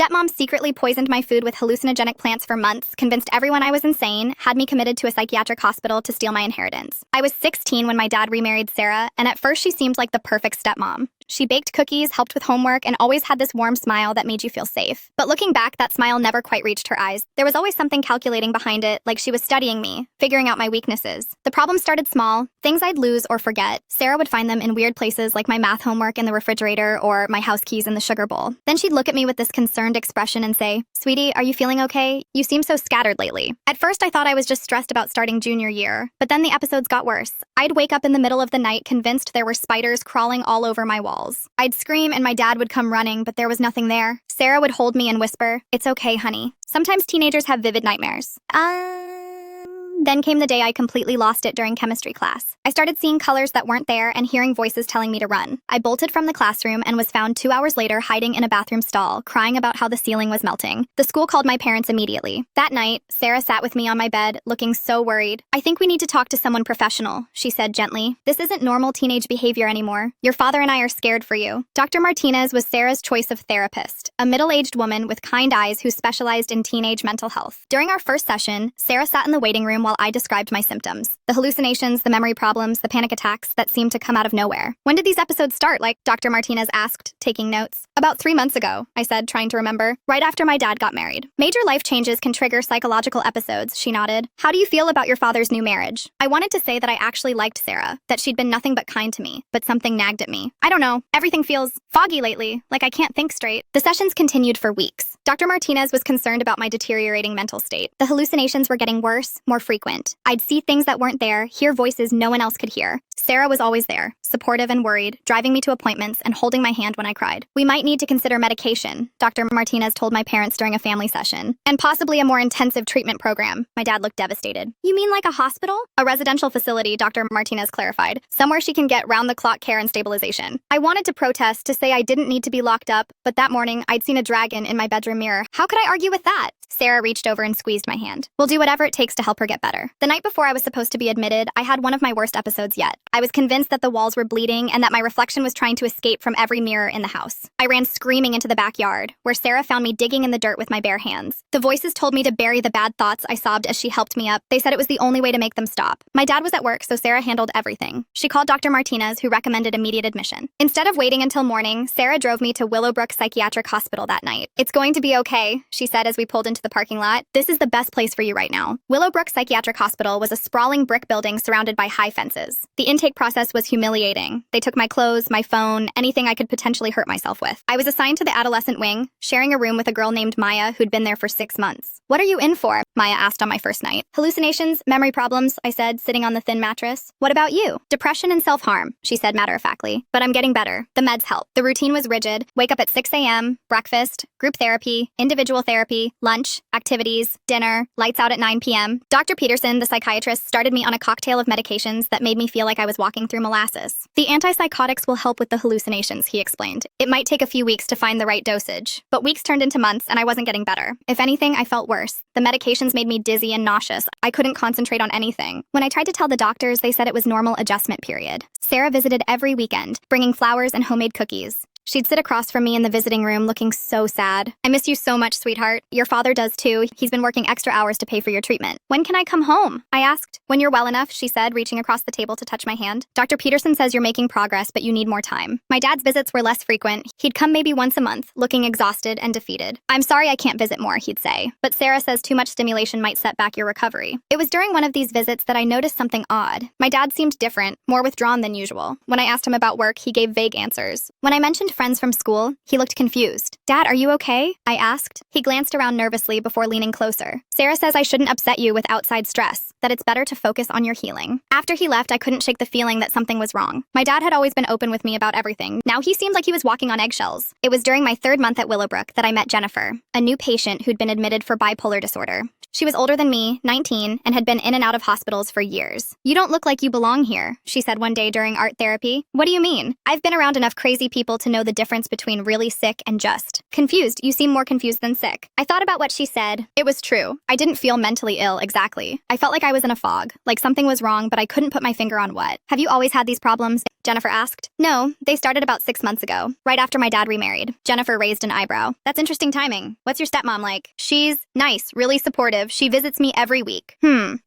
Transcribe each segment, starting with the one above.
Stepmom secretly poisoned my food with hallucinogenic plants for months, convinced everyone I was insane, had me committed to a psychiatric hospital to steal my inheritance. I was 16 when my dad remarried Sarah, and at first she seemed like the perfect stepmom. She baked cookies, helped with homework, and always had this warm smile that made you feel safe. But looking back, that smile never quite reached her eyes. There was always something calculating behind it, like she was studying me, figuring out my weaknesses. The problem started small, things I'd lose or forget. Sarah would find them in weird places like my math homework in the refrigerator or my house keys in the sugar bowl. Then she'd look at me with this concerned expression and say, "Sweetie, are you feeling okay? You seem so scattered lately." At first, I thought I was just stressed about starting junior year, but then the episodes got worse. I'd wake up in the middle of the night convinced there were spiders crawling all over my walls. I'd scream and my dad would come running, but there was nothing there. Sarah would hold me and whisper, "It's okay, honey." Sometimes teenagers have vivid nightmares. Then came the day I completely lost it during chemistry class. I started seeing colors that weren't there and hearing voices telling me to run. I bolted from the classroom and was found 2 hours later hiding in a bathroom stall, crying about how the ceiling was melting. The school called my parents immediately. That night, Sarah sat with me on my bed, looking so worried. "I think we need to talk to someone professional," she said gently. "This isn't normal teenage behavior anymore. Your father and I are scared for you." Dr. Martinez was Sarah's choice of therapist, a middle-aged woman with kind eyes who specialized in teenage mental health. During our first session, Sarah sat in the waiting room while I described my symptoms. The hallucinations, the memory problems, the panic attacks that seemed to come out of nowhere. "When did these episodes start?" Dr. Martinez asked, taking notes. "About 3 months ago," I said, trying to remember. "Right after my dad got married." "Major life changes can trigger psychological episodes," she nodded. "How do you feel about your father's new marriage?" I wanted to say that I actually liked Sarah, that she'd been nothing but kind to me, but something nagged at me. "I don't know. Everything feels foggy lately, like I can't think straight." The sessions continued for weeks. Dr. Martinez was concerned about my deteriorating mental state. The hallucinations were getting worse, more frequent. I'd see things that weren't there, hear voices no one else could hear. Sarah was always there, supportive and worried, driving me to appointments and holding my hand when I cried. "We might need to consider medication," Dr. Martinez told my parents during a family session, "and possibly a more intensive treatment program." My dad looked devastated. "You mean like a hospital?" "A residential facility," Dr. Martinez clarified. "Somewhere she can get round-the-clock care and stabilization." I wanted to protest, to say I didn't need to be locked up, but that morning I'd seen a dragon in my bedroom mirror. How could I argue with that? Sarah reached over and squeezed my hand. "We'll do whatever it takes to help her get better." The night before I was supposed to be admitted, I had one of my worst episodes yet. I was convinced that the walls were bleeding and that my reflection was trying to escape from every mirror in the house. I ran screaming into the backyard, where Sarah found me digging in the dirt with my bare hands. The voices told me to bury the bad thoughts, I sobbed as she helped me up. They said it was the only way to make them stop. My dad was at work, so Sarah handled everything. She called Dr. Martinez, who recommended immediate admission. Instead of waiting until morning, Sarah drove me to Willowbrook Psychiatric Hospital that night. "It's going to be okay," she said as we pulled into the parking lot. "This is the best place for you right now." Willowbrook Psychiatric Hospital was a sprawling brick building surrounded by high fences. The intake process was humiliating. They took my clothes, my phone, anything I could potentially hurt myself with. I was assigned to the adolescent wing, sharing a room with a girl named Maya who'd been there for 6 months. "What are you in for?" Maya asked on my first night. "Hallucinations, memory problems," I said, sitting on the thin mattress. "What about you?" "Depression and self-harm," she said matter-of-factly. "But I'm getting better. The meds help." The routine was rigid. Wake up at 6 a.m., breakfast, group therapy, individual therapy, lunch, activities, dinner, lights out at 9 p.m. Dr. Peterson, the psychiatrist, started me on a cocktail of medications that made me feel like I was walking through molasses. "The antipsychotics will help with the hallucinations," he explained. "It might take a few weeks to find the right dosage." But weeks turned into months and I wasn't getting better. If anything, I felt worse. The medications made me dizzy and nauseous. I couldn't concentrate on anything. When I tried to tell the doctors, they said it was normal adjustment period. Sarah visited every weekend, bringing flowers and homemade cookies. She'd sit across from me in the visiting room looking so sad. "I miss you so much, sweetheart. Your father does too. He's been working extra hours to pay for your treatment." "When can I come home?" I asked. "When you're well enough," she said, reaching across the table to touch my hand. "Dr. Peterson says you're making progress, but you need more time." My dad's visits were less frequent. He'd come maybe once a month, looking exhausted and defeated. "I'm sorry I can't visit more," he'd say. "But Sarah says too much stimulation might set back your recovery." It was during one of these visits that I noticed something odd. My dad seemed different, more withdrawn than usual. When I asked him about work, he gave vague answers. When I mentioned friends from school, he looked confused. "Dad, are you okay?" I asked. He glanced around nervously before leaning closer. "Sarah says I shouldn't upset you with outside stress, that it's better to focus on your healing." After he left, I couldn't shake the feeling that something was wrong. My dad had always been open with me about everything. Now he seemed like he was walking on eggshells. It was during my 3rd month at Willowbrook that I met Jennifer, a new patient who'd been admitted for bipolar disorder. She was older than me, 19, and had been in and out of hospitals for years. "You don't look like you belong here," she said one day during art therapy. "What do you mean?" "I've been around enough crazy people to know the difference between really sick and just confused. You seem more confused than sick." I thought about what she said. It was true. I didn't feel mentally ill exactly. I felt like I was in a fog, like something was wrong, but I couldn't put my finger on what. "Have you always had these problems?" Jennifer asked. No, they started about 6 months ago, right after my dad remarried. Jennifer raised an eyebrow. That's interesting timing. What's your stepmom like? She's nice, really supportive. She visits me every week.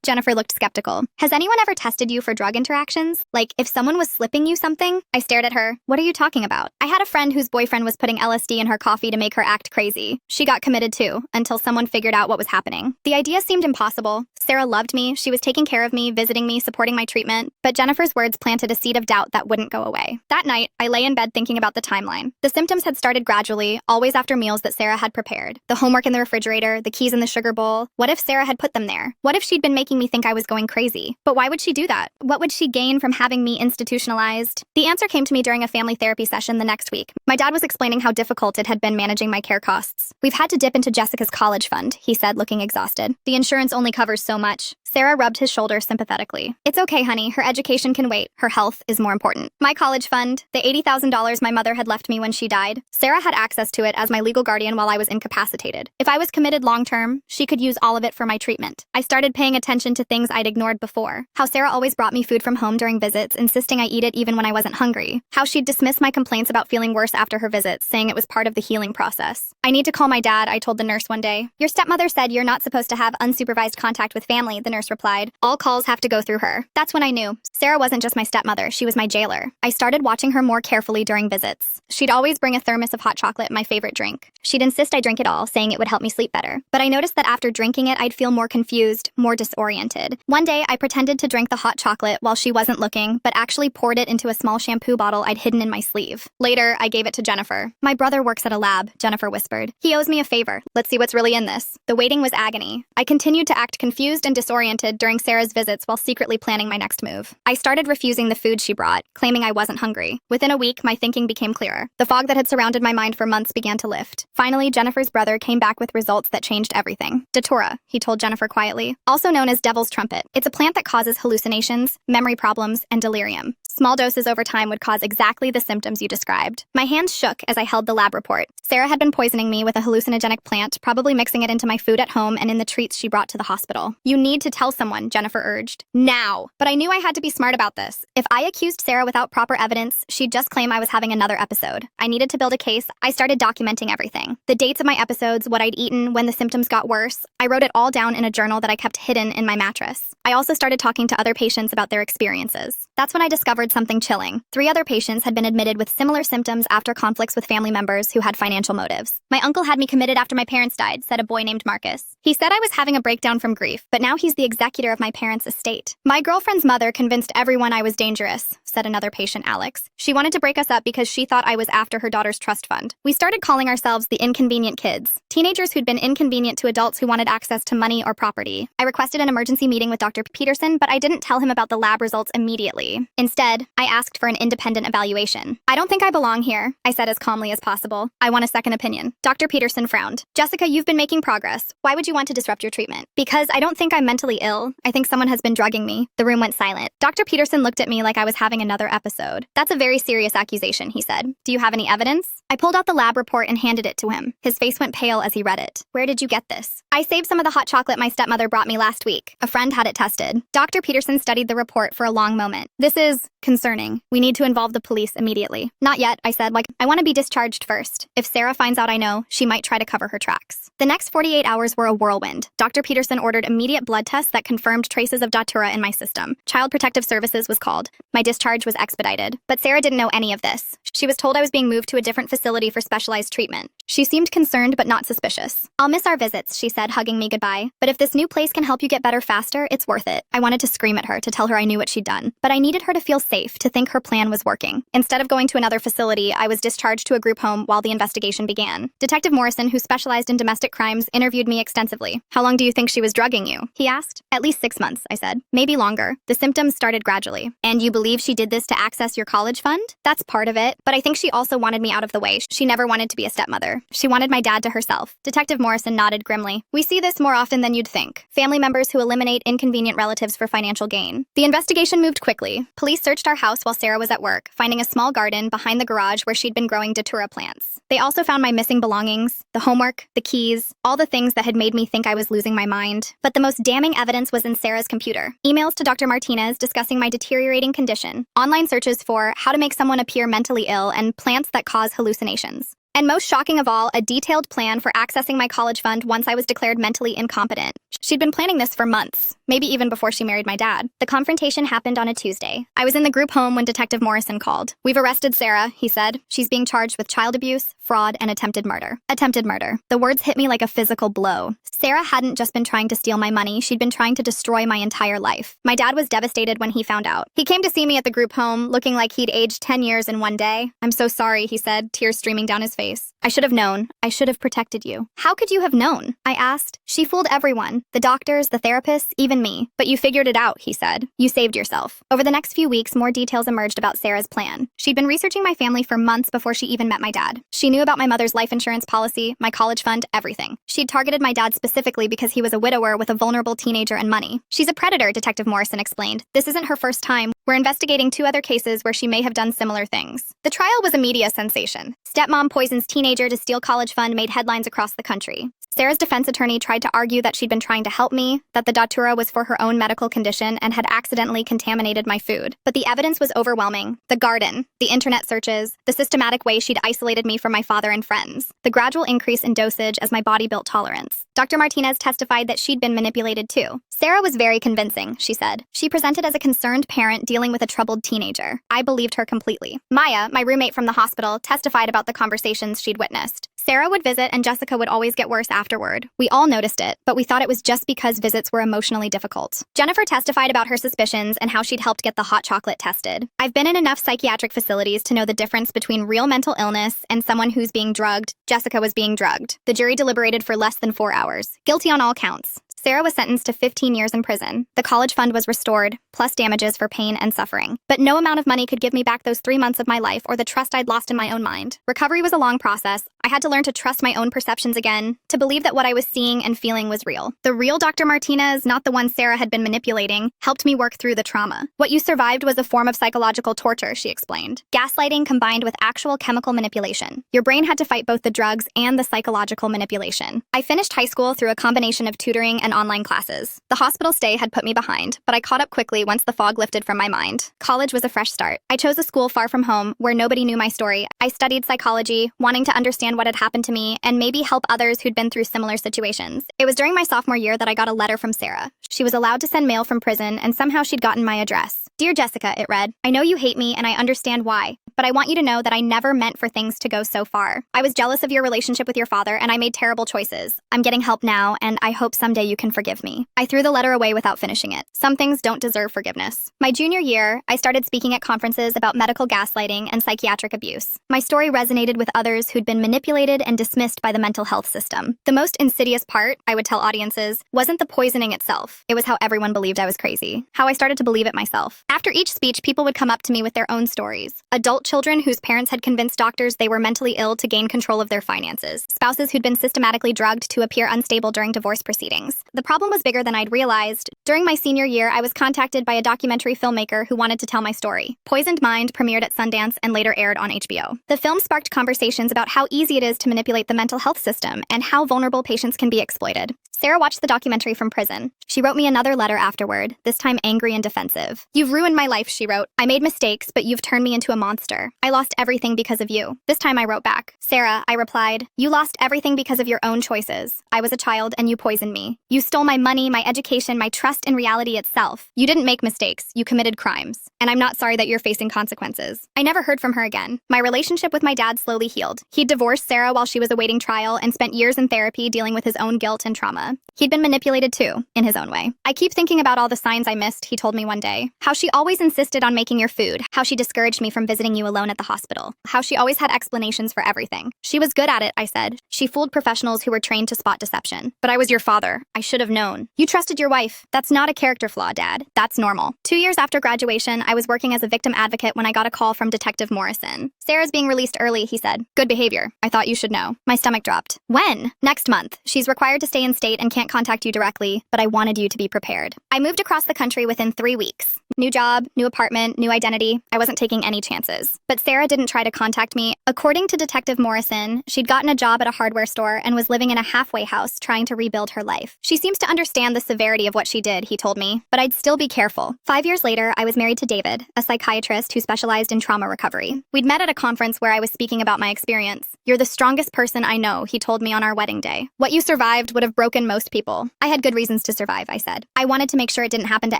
Jennifer looked skeptical. Has anyone ever tested you for drug interactions? Like, if someone was slipping you something? I stared at her. What are you talking about? I had a friend whose boyfriend was putting LSD in her coffee to make her act crazy. She got committed too, until someone figured out what was happening. The idea seemed impossible. Sarah loved me. She was taking care of me, visiting me, supporting my treatment. But Jennifer's words planted a seed of doubt that wouldn't go away. That night, I lay in bed thinking about the timeline. The symptoms had started gradually, always after meals that Sarah had prepared. The homework in the refrigerator, the keys in the sugar bowl. What if Sarah had put them there? What if she'd been making me think I was going crazy? But why would she do that? What would she gain from having me institutionalized? The answer came to me during a family therapy session the next week. My dad was explaining how difficult it had been managing my care costs. We've had to dip into Jessica's college fund, he said, looking exhausted. The insurance only covers so much. Sarah rubbed his shoulder sympathetically. It's okay, honey. Her education can wait. Her health is more important. My college fund, the $80,000 my mother had left me when she died, Sarah had access to it as my legal guardian while I was incapacitated. If I was committed long-term, she could use all of it for my treatment. I started paying attention to things I'd ignored before. How Sarah always brought me food from home during visits, insisting I eat it even when I wasn't hungry. How she'd dismiss my complaints about feeling worse after her visits, saying it was part of the healing process. I need to call my dad, I told the nurse one day. Your stepmother said you're not supposed to have unsupervised contact with family, the nurse replied. All calls have to go through her. That's when I knew. Sarah wasn't just my stepmother, she was my jailer. I started watching her more carefully during visits. She'd always bring a thermos of hot chocolate, my favorite drink. She'd insist I drink it all, saying it would help me sleep better. But I noticed that after drinking it, I'd feel more confused, more disoriented. One day, I pretended to drink the hot chocolate while she wasn't looking, but actually poured it into a small shampoo bottle I'd hidden in my sleeve. Later, I gave it to Jennifer. My brother works at a lab, Jennifer whispered. He owes me a favor. Let's see what's really in this. The waiting was agony. I continued to act confused and disoriented during Sarah's visits while secretly planning my next move. I started refusing the food she brought, claiming I wasn't hungry. Within a week, my thinking became clearer. The fog that had surrounded my mind for months began to lift. Finally, Jennifer's brother came back with results that changed everything. Datura, he told Jennifer quietly, also known as devil's trumpet. It's a plant that causes hallucinations, memory problems, and delirium. Small doses over time would cause exactly the symptoms you described. My hands shook as I held the lab report. Sarah had been poisoning me with a hallucinogenic plant, probably mixing it into my food at home and in the treats she brought to the hospital. You need to tell someone, Jennifer urged. Now! But I knew I had to be smart about this. If I accused Sarah without proper evidence, she'd just claim I was having another episode. I needed to build a case. I started documenting everything. The dates of my episodes, what I'd eaten, when the symptoms got worse. I wrote it all down in a journal that I kept hidden in my mattress. I also started talking to other patients about their experiences. That's when I discovered something chilling. 3 other patients had been admitted with similar symptoms after conflicts with family members who had financial motives. My uncle had me committed after my parents died, said a boy named Marcus. He said I was having a breakdown from grief, but now he's the executor of my parents' estate. My girlfriend's mother convinced everyone I was dangerous, said another patient, Alex. She wanted to break us up because she thought I was after her daughter's trust fund. We started calling ourselves the inconvenient kids, teenagers who'd been inconvenient to adults who wanted access to money or property. I requested an emergency meeting with Dr. Peterson, but I didn't tell him about the lab results immediately. Instead, I asked for an independent evaluation. I don't think I belong here, I said as calmly as possible. I want a second opinion. Dr. Peterson frowned. Jessica, you've been making progress. Why would you want to disrupt your treatment? Because I don't think I'm mentally ill. I think someone has been drugging me. The room went silent. Dr. Peterson looked at me like I was having another episode. That's a very serious accusation, he said. Do you have any evidence? I pulled out the lab report and handed it to him. His face went pale as he read it. Where did you get this? I saved some of the hot chocolate my stepmother brought me last week. A friend had it tested. Dr. Peterson studied the report for a long moment. This is concerning. We need to involve the police immediately. Not yet, I said, I want to be discharged first. If Sarah finds out I know, she might try to cover her tracks. The next 48 hours were a whirlwind. Dr. Peterson ordered immediate blood tests that confirmed traces of datura in my system. Child Protective Services was called. My discharge was expedited. But Sarah didn't know any of this. She was told I was being moved to a different facility for specialized treatment. She seemed concerned but not suspicious. I'll miss our visits, she said, hugging me goodbye. But if this new place can help you get better faster, it's worth it. I wanted to scream at her to tell her I knew what she'd done. But I needed her to feel safe, to think her plan was working. Instead of going to another facility, I was discharged to a group home while the investigation began. Detective Morrison, who specialized in domestic crimes, interviewed me extensively. How long do you think she was drugging you? He asked. At least 6 months, I said. Maybe longer. The symptoms started gradually. And you believe she did this to access your college fund? That's part of it. But I think she also wanted me out of the way. She never wanted to be a stepmother. her. She wanted my dad to herself. Detective Morrison nodded grimly. We see this more often than you'd think. Family members who eliminate inconvenient relatives for financial gain. The investigation moved quickly. Police searched our house while Sarah was at work, finding a small garden behind the garage where she'd been growing datura plants. They also found my missing belongings, the homework, the keys, all the things that had made me think I was losing my mind. But the most damning evidence was in Sarah's computer. Emails to Dr. Martinez discussing my deteriorating condition, online searches for how to make someone appear mentally ill, and plants that cause hallucinations. And most shocking of all, a detailed plan for accessing my college fund once I was declared mentally incompetent. She'd been planning this for months, maybe even before she married my dad. The confrontation happened on a Tuesday. I was in the group home when Detective Morrison called. We've arrested Sarah, he said. She's being charged with child abuse, fraud, and attempted murder. Attempted murder. The words hit me like a physical blow. Sarah hadn't just been trying to steal my money, she'd been trying to destroy my entire life. My dad was devastated when he found out. He came to see me at the group home, looking like he'd aged 10 years in one day. I'm so sorry, he said, tears streaming down his face. I should have known. I should have protected you. How could you have known? I asked. She fooled everyone. The doctors, the therapists, even me. But you figured it out, he said. You saved yourself. Over the next few weeks, more details emerged about Sarah's plan. She'd been researching my family for months before she even met my dad. She knew about my mother's life insurance policy, my college fund, everything. She'd targeted my dad specifically because he was a widower with a vulnerable teenager and money. She's a predator, Detective Morrison explained. This isn't her first time. We're investigating 2 other cases where she may have done similar things. The trial was a media sensation. Stepmom poisons teenager to steal college fund made headlines across the country. Sarah's defense attorney tried to argue that she'd been trying to help me, that the datura was for her own medical condition and had accidentally contaminated my food. But the evidence was overwhelming. The garden, the internet searches, the systematic way she'd isolated me from my father and friends, the gradual increase in dosage as my body built tolerance. Dr. Martinez testified that she'd been manipulated too. Sarah was very convincing, she said. She presented as a concerned parent dealing with a troubled teenager. I believed her completely. Maya, my roommate from the hospital, testified about the conversations she'd witnessed. Sarah would visit and Jessica would always get worse afterward. We all noticed it, but we thought it was just because visits were emotionally difficult. Jennifer testified about her suspicions and how she'd helped get the hot chocolate tested. I've been in enough psychiatric facilities to know the difference between real mental illness and someone who's being drugged. Jessica was being drugged. The jury deliberated for less than 4 hours. Guilty on all counts. Sarah was sentenced to 15 years in prison. The college fund was restored, plus damages for pain and suffering. But no amount of money could give me back those 3 months of my life or the trust I'd lost in my own mind. Recovery was a long process. I had to learn to trust my own perceptions again, to believe that what I was seeing and feeling was real. The real Dr. Martinez, not the one Sarah had been manipulating, helped me work through the trauma. What you survived was a form of psychological torture, she explained. Gaslighting combined with actual chemical manipulation. Your brain had to fight both the drugs and the psychological manipulation. I finished high school through a combination of tutoring and online classes. The hospital stay had put me behind, but I caught up quickly once the fog lifted from my mind. College was a fresh start. I chose a school far from home where nobody knew my story. I studied psychology, wanting to understand what had happened to me and maybe help others who'd been through similar situations. It was during my sophomore year that I got a letter from Sarah. She was allowed to send mail from prison, and somehow she'd gotten my address. Dear Jessica, it read, I know you hate me and I understand why, but I want you to know that I never meant for things to go so far. I was jealous of your relationship with your father and I made terrible choices. I'm getting help now and I hope someday you can forgive me. I threw the letter away without finishing it. Some things don't deserve forgiveness. My junior year, I started speaking at conferences about medical gaslighting and psychiatric abuse. My story resonated with others who'd been manipulated and dismissed by the mental health system. The most insidious part, I would tell audiences, wasn't the poisoning itself. It was how everyone believed I was crazy. How I started to believe it myself. After each speech, people would come up to me with their own stories. Adult children whose parents had convinced doctors they were mentally ill to gain control of their finances. Spouses who'd been systematically drugged to appear unstable during divorce proceedings. The problem was bigger than I'd realized. During my senior year, I was contacted by a documentary filmmaker who wanted to tell my story. Poisoned Mind premiered at Sundance and later aired on HBO. The film sparked conversations about how easy it is to manipulate the mental health system and how vulnerable patients can be exploited. Sarah watched the documentary from prison. She wrote me another letter afterward, this time angry and defensive. You've ruined my life, she wrote. I made mistakes, but you've turned me into a monster. I lost everything because of you. This time I wrote back. Sarah, I replied, you lost everything because of your own choices. I was a child and you poisoned me. You stole my money, my education, my trust in reality itself. You didn't make mistakes. You committed crimes. And I'm not sorry that you're facing consequences. I never heard from her again. My relationship with my dad slowly healed. He divorced Sarah while she was awaiting trial and spent years in therapy dealing with his own guilt and trauma. He'd been manipulated too, in his own way. I keep thinking about all the signs I missed, he told me one day. How she always insisted on making your food, how she discouraged me from visiting you alone at the hospital, how she always had explanations for everything. She was good at it, I said. She fooled professionals who were trained to spot deception. But I was your father. I should have known. You trusted your wife. That's not a character flaw, Dad. That's normal. 2 years after graduation, I was working as a victim advocate when I got a call from Detective Morrison. Sarah's being released early, he said. Good behavior. I thought you should know. My stomach dropped. When? Next month. She's required to stay in state and can't contact you directly, but I wanted you to be prepared. I moved across the country within 3 weeks. New job, new apartment, new identity. I wasn't taking any chances. But Sarah didn't try to contact me. According to Detective Morrison, she'd gotten a job at a hardware store and was living in a halfway house trying to rebuild her life. She seems to understand the severity of what she did, he told me, but I'd still be careful. 5 years later, I was married to David, a psychiatrist who specialized in trauma recovery. We'd met at a conference where I was speaking about my experience. You're the strongest person I know, he told me on our wedding day. What you survived would have broken most people. I had good reasons to survive, I said. I wanted to make sure it didn't happen to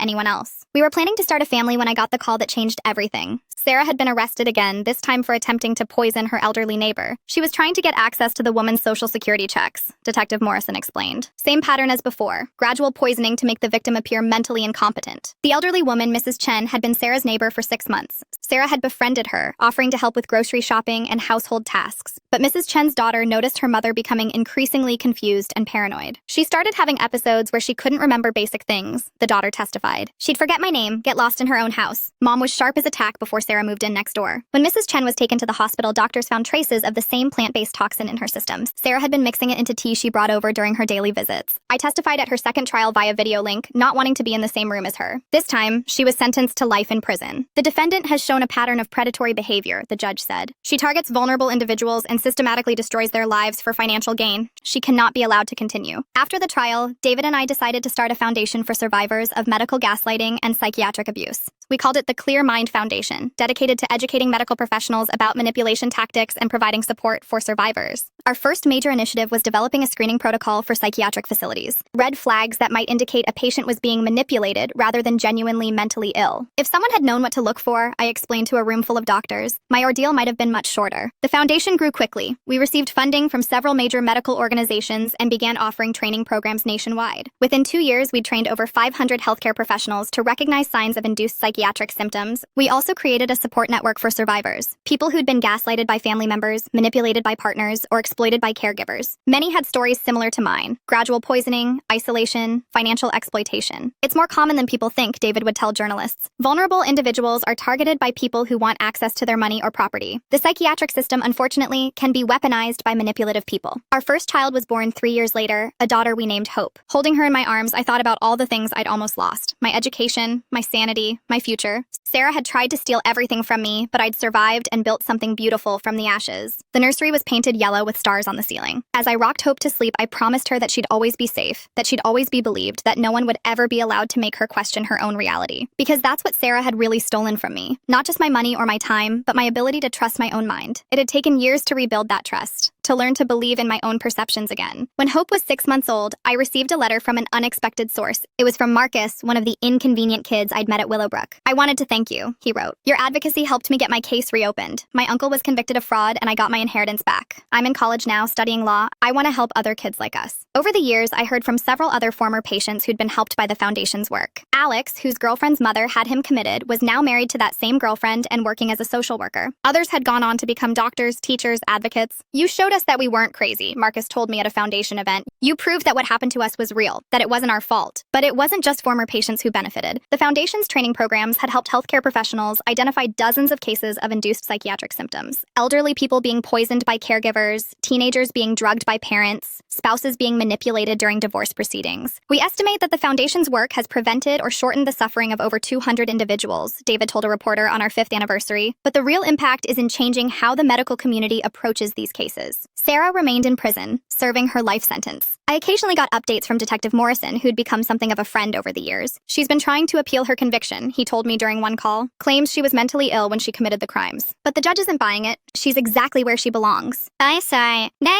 anyone else. We were planning to start a family when I got the call that changed everything. Sarah had been arrested again, this time for attempting to poison her elderly neighbor. She was trying to get access to the woman's social security checks, Detective Morrison explained. Same pattern as before, gradual poisoning to make the victim appear mentally incompetent. The elderly woman, Mrs. Chen, had been Sarah's neighbor for 6 months. Sarah had befriended her, offering to help with grocery shopping and household tasks. But Mrs. Chen's daughter noticed her mother becoming increasingly confused and paranoid. She started having episodes where she couldn't remember basic things, the daughter testified. She'd forget my name, get lost in her own house. Mom was sharp as a tack before Sarah moved in next door. When Mrs. Chen was taken to the hospital, doctors found traces of the same plant-based toxin in her systems. Sarah had been mixing it into tea she brought over during her daily visits. I testified at her second trial via video link, not wanting to be in the same room as her. This time, she was sentenced to life in prison. The defendant has shown a pattern of predatory behavior, the judge said. She targets vulnerable individuals and systematically destroys their lives for financial gain. She cannot be allowed to continue. After the trial, David and I decided to start a foundation for survivors of medical gaslighting and psychiatric abuse. We called it the Clear Mind Foundation, dedicated to educating medical professionals about manipulation tactics and providing support for survivors. Our first major initiative was developing a screening protocol for psychiatric facilities. Red flags that might indicate a patient was being manipulated rather than genuinely mentally ill. If someone had known what to look for, I explained to a room full of doctors, my ordeal might have been much shorter. The foundation grew quickly. We received funding from several major medical organizations and began offering training programs nationwide. Within 2 years, we trained over 500 healthcare professionals to recognize signs of induced psychiatric symptoms. We also created a support network for survivors, people who'd been gaslighted by family members, manipulated by partners, or exploited by caregivers. Many had stories similar to mine: gradual poisoning, isolation, financial exploitation. It's more common than people think, David would tell journalists. Vulnerable individuals are targeted by people who want access to their money or property. The psychiatric system, unfortunately, can be weaponized by manipulative people. Our first child was born 3 years later, a daughter we named Hope. Holding her in my arms, I thought about all the things I'd almost lost: my education, my sanity, my future. Sarah had tried to steal everything from me, but I'd survived and built something beautiful from the ashes. The nursery was painted yellow with stars on the ceiling. As I rocked Hope to sleep, I promised her that she'd always be safe, that she'd always be believed, that no one would ever be allowed to make her question her own reality. Because that's what Sarah had really stolen from me. Not just my money or my time, but my ability to trust my own mind. It had taken years to rebuild that trust, to learn to believe in my own perceptions again. When Hope was 6 months old, I received a letter from an unexpected source. It was from Marcus, one of the inconvenient kids I'd met at Willowbrook. I wanted to thank you, he wrote. Your advocacy helped me get my case reopened. My uncle was convicted of fraud and I got my inheritance back. I'm in college now, studying law. I want to help other kids like us. Over the years, I heard from several other former patients who'd been helped by the foundation's work. Alex, whose girlfriend's mother had him committed, was now married to that same girlfriend and working as a social worker. Others had gone on to become doctors, teachers, advocates. You showed us that we weren't crazy, Marcus told me at a foundation event. You proved that what happened to us was real, that it wasn't our fault. But it wasn't just former patients who benefited. The foundation's training programs had helped healthcare professionals identify dozens of cases of induced psychiatric symptoms. Elderly people being poisoned by caregivers, teenagers being drugged by parents, spouses being manipulated during divorce proceedings. We estimate that the foundation's work has prevented or shortened the suffering of over 200 individuals, David told a reporter on our 5th anniversary. But the real impact is in changing how the medical community approaches these cases. Sarah remained in prison, serving her life sentence. I occasionally got updates from Detective Morrison, who'd become something of a friend over the years. She's been trying to appeal her conviction, he told me during one call. Claims she was mentally ill when she committed the crimes. But the judge isn't buying it. She's exactly where she belongs. I say, no.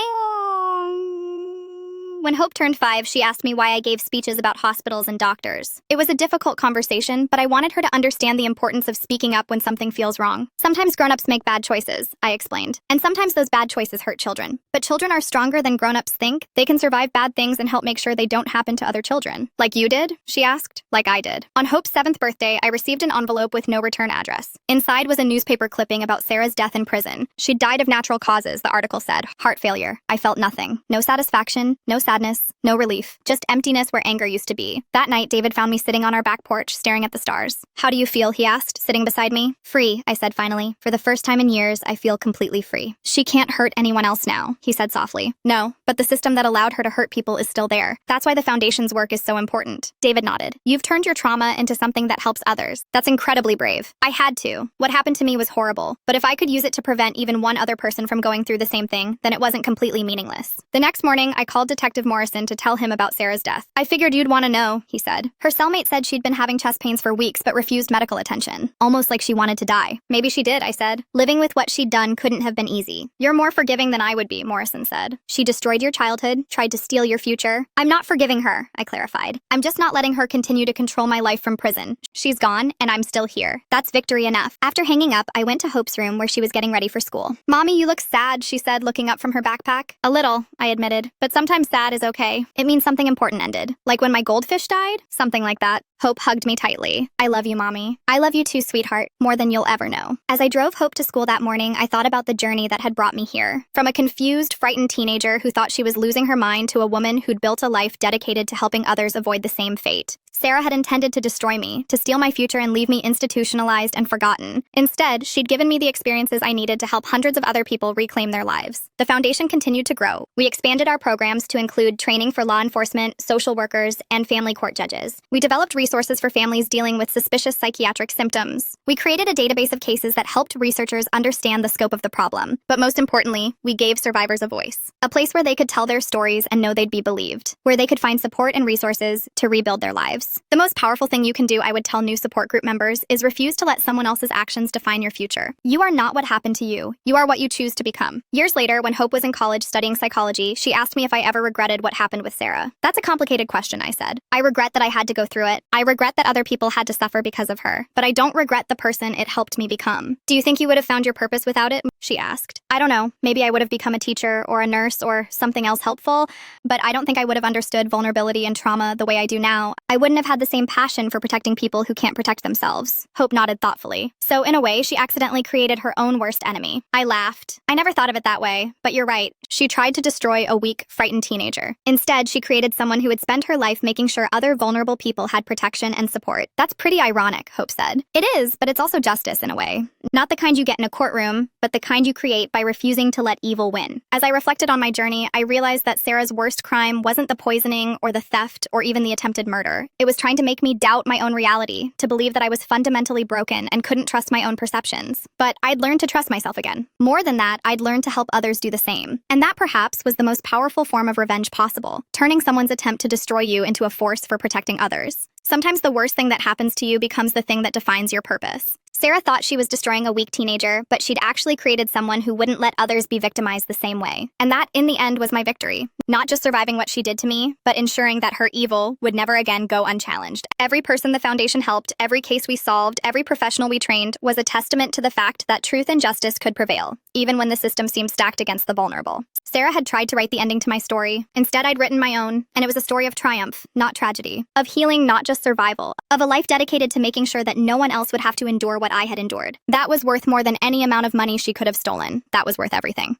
When Hope turned 5, she asked me why I gave speeches about hospitals and doctors. It was a difficult conversation, but I wanted her to understand the importance of speaking up when something feels wrong. Sometimes grown-ups make bad choices, I explained, and sometimes those bad choices hurt children. But children are stronger than grown-ups think. They can survive bad things and help make sure they don't happen to other children. Like you did? She asked. Like I did. On Hope's 7th birthday, I received an envelope with no return address. Inside was a newspaper clipping about Sarah's death in prison. She'd died of natural causes, the article said. Heart failure. I felt nothing. No satisfaction, no sadness, no relief. Just emptiness where anger used to be. That night, David found me sitting on our back porch, staring at the stars. How do you feel? He asked, sitting beside me. Free, I said finally. For the first time in years, I feel completely free. She can't hurt anyone else now, he said softly. No, but the system that allowed her to hurt people is still there. That's why the Foundation's work is so important. David nodded. You've turned your trauma into something that helps others. That's incredibly brave. I had to. What happened to me was horrible, but if I could use it to prevent even one other person from going through the same thing, then it wasn't completely meaningless. The next morning, I called Detective Morrison to tell him about Sarah's death. I figured you'd want to know, he said. Her cellmate said she'd been having chest pains for weeks but refused medical attention. Almost like she wanted to die. Maybe she did, I said. Living with what she'd done couldn't have been easy. You're more forgiving than I would be, Morrison said. She destroyed your childhood, tried to steal your future. I'm not forgiving her, I clarified. I'm just not letting her continue to control my life from prison. She's gone, and I'm still here. That's victory enough. After hanging up, I went to Hope's room where she was getting ready for school. Mommy, you look sad, she said, looking up from her backpack. A little, I admitted, but sometimes sad is okay. It means something important ended. Like when my goldfish died? Something like that. Hope hugged me tightly. I love you, Mommy. I love you too, sweetheart, more than you'll ever know. As I drove Hope to school that morning, I thought about the journey that had brought me here. From a confused, frightened teenager who thought she was losing her mind to a woman who'd built a life dedicated to helping others avoid the same fate. Sarah had intended to destroy me, to steal my future and leave me institutionalized and forgotten. Instead, she'd given me the experiences I needed to help hundreds of other people reclaim their lives. The Foundation continued to grow. We expanded our programs to include training for law enforcement, social workers, and family court judges. We developed resources for families dealing with suspicious psychiatric symptoms. We created a database of cases that helped researchers understand the scope of the problem. But most importantly, we gave survivors a voice. A place where they could tell their stories and know they'd be believed. Where they could find support and resources to rebuild their lives. The most powerful thing you can do, I would tell new support group members, is refuse to let someone else's actions define your future. You are not what happened to you. You are what you choose to become. Years later, when Hope was in college studying psychology, she asked me if I ever regretted what happened with Sarah. That's a complicated question, I said. I regret that I had to go through it. I regret that other people had to suffer because of her. But I don't regret the person it helped me become. Do you think you would have found your purpose without it? She asked. I don't know. Maybe I would have become a teacher or a nurse or something else helpful, but I don't think I would have understood vulnerability and trauma the way I do now. I wouldn't have had the same passion for protecting people who can't protect themselves. Hope nodded thoughtfully. So in a way, she accidentally created her own worst enemy. I laughed. I never thought of it that way, but you're right. She tried to destroy a weak, frightened teenager. Instead, she created someone who would spend her life making sure other vulnerable people had protection and support. That's pretty ironic, Hope said. It is, but it's also justice in a way. Not the kind you get in a courtroom, but the kind you create by refusing to let evil win. As I reflected on my journey, I realized that Sarah's worst crime wasn't the poisoning or the theft or even the attempted murder. It was trying to make me doubt my own reality, to believe that I was fundamentally broken and couldn't trust my own perceptions. But I'd learned to trust myself again. More than that, I'd learned to help others do the same. And that perhaps was the most powerful form of revenge possible, turning someone's attempt to destroy you into a force for protecting others. Sometimes the worst thing that happens to you becomes the thing that defines your purpose. Sarah thought she was destroying a weak teenager, but she'd actually created someone who wouldn't let others be victimized the same way. And that, in the end, was my victory. Not just surviving what she did to me, but ensuring that her evil would never again go unchallenged. Every person the Foundation helped, every case we solved, every professional we trained was a testament to the fact that truth and justice could prevail, even when the system seemed stacked against the vulnerable. Sarah had tried to write the ending to my story. Instead, I'd written my own, and it was a story of triumph, not tragedy, of healing, not just survival, of a life dedicated to making sure that no one else would have to endure what I had endured. That was worth more than any amount of money she could have stolen. That was worth everything.